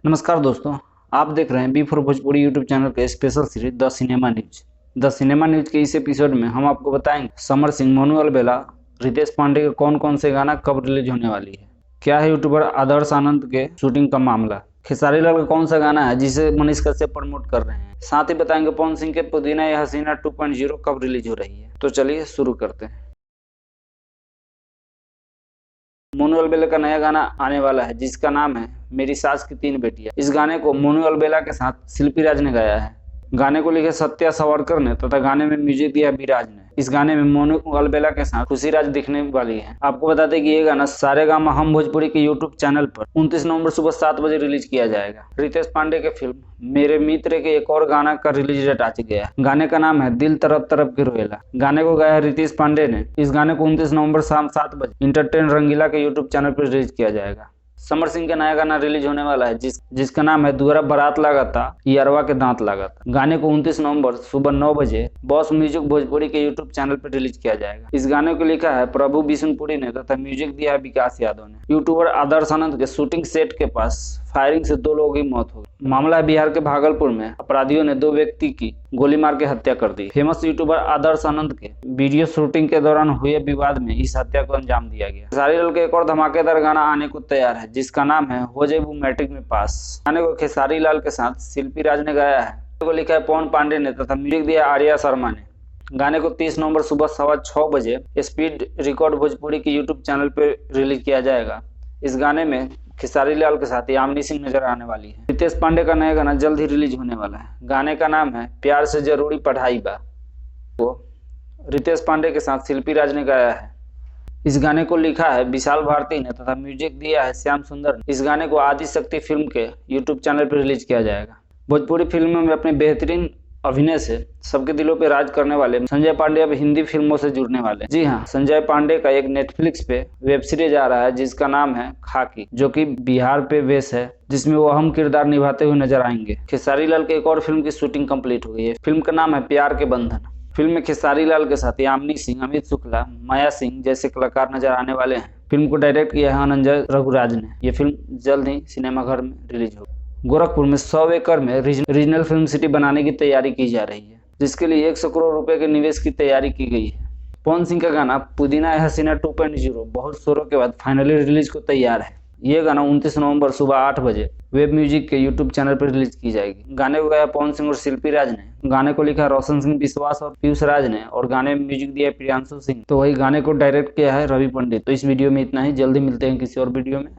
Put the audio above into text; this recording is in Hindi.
नमस्कार दोस्तों, आप देख रहे हैं B for Bhojpuri YouTube channel के special series the cinema news. The cinema news के इस एपिसोड में हम आपको बताएंगे समर सिंह, मनु अलबेला, रितेश पांडे के कौन कौन से गाना कब रिलीज होने वाली है, क्या है यूट्यूबर आदर्श आनंद के शूटिंग का मामला, खेसारी लाल का कौन सा गाना है जिसे मनीष कश्यप प्रमोट कर रहे हैं, साथ ही बताएंगे पवन सिंह के पुदीना या हसीना 2.0 कब रिलीज हो रही है। तो चलिए शुरू करते हैं। मोनू अलबेला का नया गाना आने वाला है जिसका नाम है मेरी सास की तीन बेटियां। इस गाने को मोनू अलबेला के साथ शिल्पी राज ने गाया है। गाने को लिखे सत्या सावरकर ने तथा गाने में म्यूजिक दिया विराज ने। इस गाने में मोनू अलबेला के साथ खुशी राज दिखने वाली है। आपको बता दें कि ये गाना सारेगामा हम भोजपुरी के यूट्यूब चैनल पर 29 नवंबर सुबह 7 बजे रिलीज किया जाएगा। रितेश पांडे के फिल्म मेरे मित्र के एक और गाना का रिलीज डेट आ गया है। गाने का नाम है दिल तरफ तरफ के रोएला। गाने को गाया रितेश पांडे ने। इस गाने को 29 नवंबर शाम 7 बजे इंटरटेन रंगीला के यूट्यूब चैनल पर रिलीज किया जाएगा। समर सिंह का नया गाना रिलीज होने वाला है जिसका नाम है दुआरा बारात लागता यारवा के दांत लागता। गाने को 29 नवंबर सुबह 9 बजे बॉस म्यूजिक भोजपुरी के यूट्यूब चैनल पर रिलीज किया जाएगा। इस गाने को लिखा है प्रभु बिशुनपुरी ने तथा म्यूजिक दिया है विकास यादव ने। यूट्यूबर आदर्श आनंद के शूटिंग सेट के पास फायरिंग से 2 लोगों की मौत हो गई। मामला है बिहार के भागलपुर में अपराधियों ने 2 व्यक्ति की गोली मार के हत्या कर दी। फेमस यूट्यूबर आदर्श आनंद के वीडियो शूटिंग के दौरान हुए विवाद में इस हत्या को अंजाम दिया गया। खेसारी लाल का एक और धमाकेदार गाना आने को तैयार है जिसका नाम है हो जेबू मैट्रिक में पास। गाने को खेसारी लाल के साथ शिल्पी राज ने गाया है। को लिखा है पवन पांडे ने तथा म्यूजिक दिया आर्या शर्मा ने। गाने को 30 नवंबर सुबह 6:15 बजे स्पीड रिकॉर्ड भोजपुरी के यूट्यूब चैनल पर रिलीज किया जाएगा। इस गाने में खेसारी लाल के साथ यामिनी सिंह नजर आने वाली है। रितेश पांडे का नया गाना जल्द ही रिलीज होने वाला है। गाने का नाम है प्यार से जरूरी पढ़ाई बा। वो रितेश पांडे के साथ शिल्पी राज ने गाया है। इस गाने को लिखा है विशाल भारती ने तथा म्यूजिक दिया है श्याम सुंदर ने। इस गाने को आदि शक्ति फिल्म के यूट्यूब चैनल पर रिलीज किया जाएगा। भोजपुरी फिल्मों में अपने बेहतरीन अभिनय से सबके दिलों पे राज करने वाले संजय पांडे अब हिंदी फिल्मों से जुड़ने वाले। जी हाँ, संजय पांडे का एक नेटफ्लिक्स पे वेब सीरीज आ रहा है जिसका नाम है खाकी, जो कि बिहार पे बेस है, जिसमें वो अहम किरदार निभाते हुए नजर आएंगे। खेसारी लाल के एक और फिल्म की शूटिंग कंप्लीट हो गई है। फिल्म का नाम है प्यार के बंधन। फिल्म में खेसारी लाल के साथ यामिनी सिंह, अमित शुक्ला, माया सिंह जैसे कलाकार नजर आने वाले हैं। फिल्म को डायरेक्ट किया है अनंजय रघुराज ने। ये फिल्म जल्द ही सिनेमाघर में रिलीज होगी। गोरखपुर में 100 एकड़ में रीजनल फिल्म सिटी बनाने की तैयारी की जा रही है, जिसके लिए 100 करोड़ रुपए के निवेश की तैयारी की गई है। पवन सिंह का गाना पुदीना या हसीना 2.0 बहुत शोरों के बाद फाइनली रिलीज को तैयार है। ये गाना 29 नवंबर सुबह 8 बजे वेब म्यूजिक के यूट्यूब चैनल पर रिलीज की जाएगी। गाने को गाया पवन सिंह और शिल्पी राज ने। गाने को लिखा रोशन सिंह विश्वास और पीयूष राज ने और गाने में म्यूजिक दिया प्रियांशु सिंह। तो वही गाने को डायरेक्ट किया है रवि पंडित। तो इस वीडियो में इतना ही। जल्दी मिलते हैं किसी और वीडियो में।